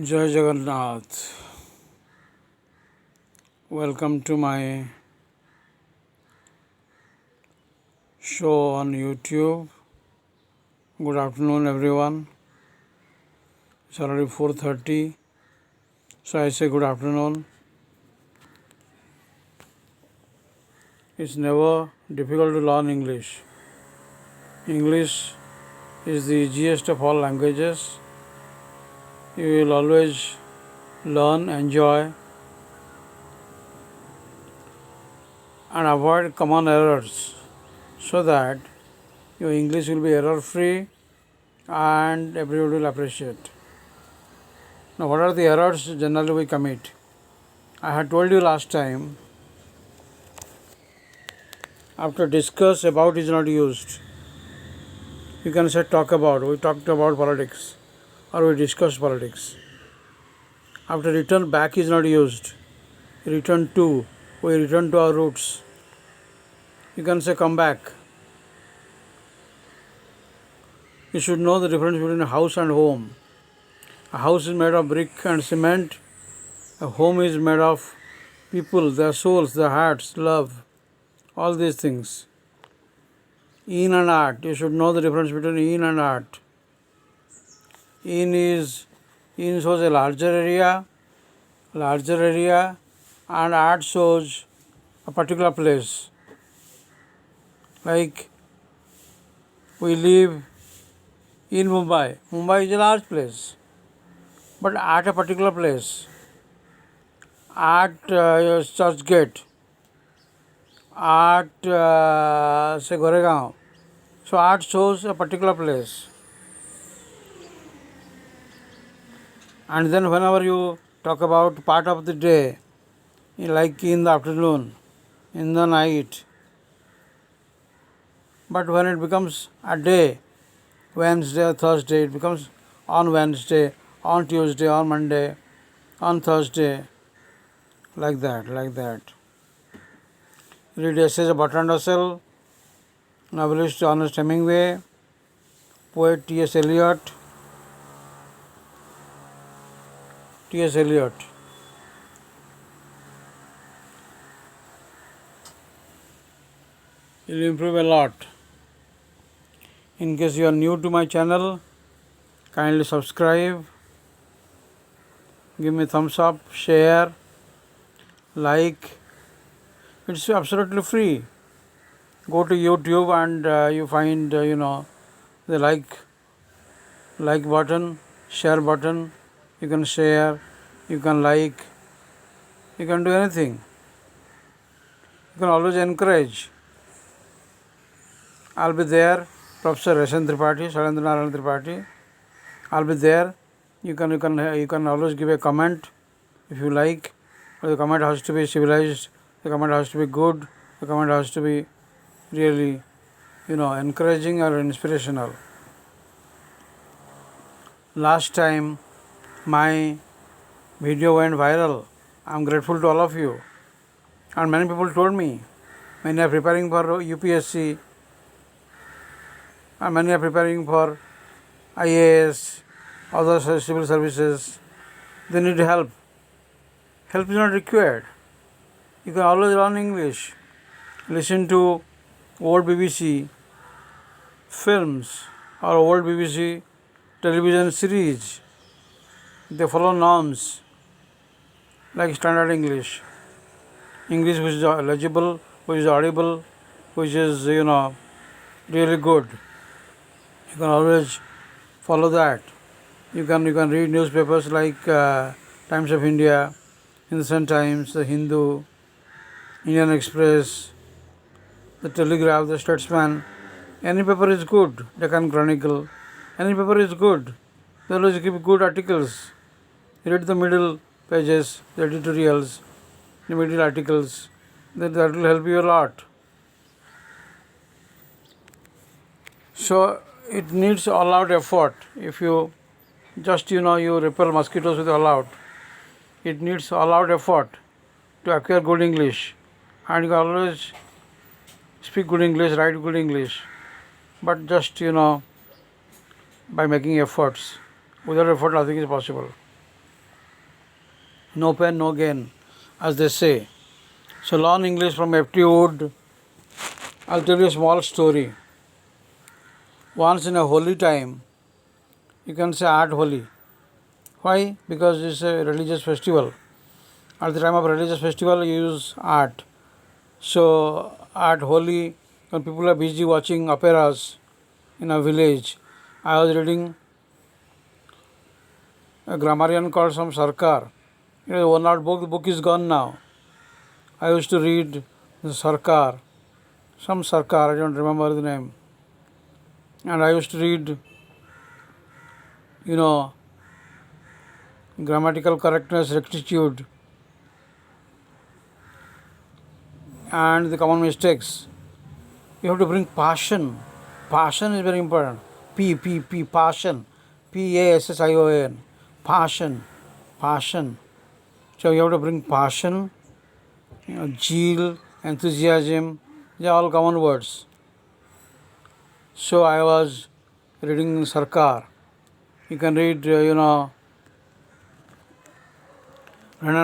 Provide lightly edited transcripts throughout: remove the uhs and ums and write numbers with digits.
Jai Jagannath. Welcome to my show on YouTube. Good afternoon, everyone. It's already 4:30, so I say good afternoon. It's never difficult to learn English. English is the easiest of all languages. You will always learn, enjoy, and avoid common errors so that your English will be error free and everybody will appreciate. Now, what are the errors generally we commit? I had told you last time, after discuss, about is not used. You can say talk about. We talked about politics or we discussed politics. After return, back is not used. Return to. We return to our roots. You can say come back. You should know the difference between a house and home. A house is made of brick and cement. A home is made of people, their souls, their hearts, love, all these things. In and art. You should know the difference between in and art. In shows a larger area, and art shows a particular place. Like we live in Mumbai. Mumbai is a large place, but at a particular place, at Church Gate, at say Goregaon. So art shows a particular place. And then whenever you talk about part of the day, like in the afternoon, in the night, but when it becomes a day, Wednesday or Thursday, it becomes on Wednesday, on Tuesday, on Monday, on Thursday, like that. Read essays of Bertrand Russell, novelist Ernest Hemingway, poet T.S. Eliot. It will improve a lot. In case you are new to my channel, kindly subscribe, give me thumbs up, share, like. It's absolutely free. Go to YouTube and you find the like button, share button. You can share, you can like, you can do anything. You can always encourage. I'll be there, Professor Rashan Tripathi, Shailendra Narayan Tripathi. I'll be there. You can always give a comment if you like. The comment has to be civilized. The comment has to be good. The comment has to be really, encouraging or inspirational. Last time my video went viral. I'm grateful to all of you. And many people told me, many are preparing for UPSC, and many are preparing for IAS, other civil services. They need help. Help is not required. You can always learn English. Listen to old BBC films or old BBC television series. They follow norms like standard English. English which is legible, which is audible, which is really good. You can always follow that. You can read newspapers like Times of India, Hindustan Times, the Hindu, Indian Express, the Telegraph, the Statesman. Any paper is good. Deccan Chronicle. Any paper is good. They always give good articles. Read the middle pages, the editorials, the middle articles. That will help you a lot. So it needs all out effort. If you just you repel mosquitoes with all out, it needs all out effort to acquire good English. And you can always speak good English, write good English. But just by making efforts. Without effort, nothing is possible. No pain, no gain, as they say. So learn English from aptitude. I'll tell you a small story. Once in a holy time, you can say art holy. Why? Because it's a religious festival. At the time of religious festival, you use art. So art holy, when people are busy watching operas in a village, I was reading a grammarian called some Sarkar. One art book, the book is gone now. I used to read the Sarkar, some Sarkar, I don't remember the name. And I used to read, grammatical correctness, rectitude, and the common mistakes. You have to bring passion. Passion is very important. Passion. Passion. Passion. Passion. So you have to bring passion, zeal, enthusiasm. They are all common words. So I was reading Sarkar. You can read, Renan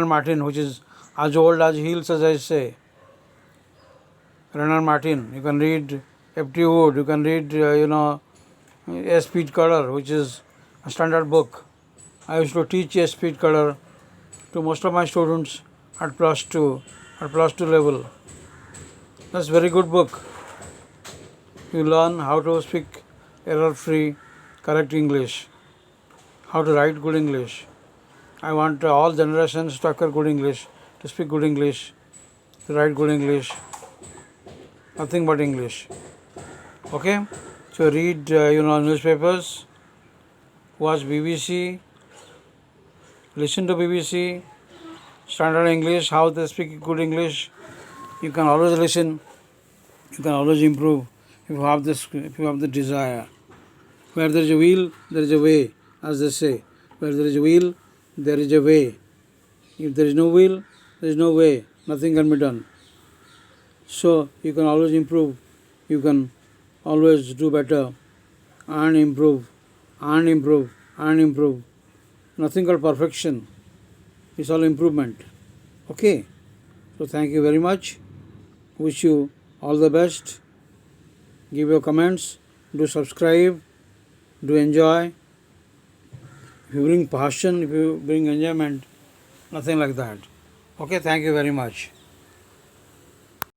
Martin, which is as old as hills, as I say. Renan Martin. You can read Aptitude. You can read, S. Pete Color, which is a standard book. I used to teach S. Pete Color to most of my students at plus two level. That's a very good book. You learn how to speak error-free, correct English, how to write good English. I want all generations to acquire good English, to speak good English, to write good English, nothing but English. Okay? So read, newspapers, watch BBC, listen to BBC, standard English, how they speak good English. You can always listen, you can always improve if you have the desire. Where there is a will, there is a way, as they say. Where there is a will, there is a way. If there is no will, there is no way. Nothing can be done. So you can always improve. You can always do better and improve, and improve, and improve. Nothing called perfection. It's all improvement. Okay? So thank you very much. Wish you all the best. Give your comments. Do subscribe. Do enjoy. If you bring passion, if you bring enjoyment, nothing like that. Okay, thank you very much.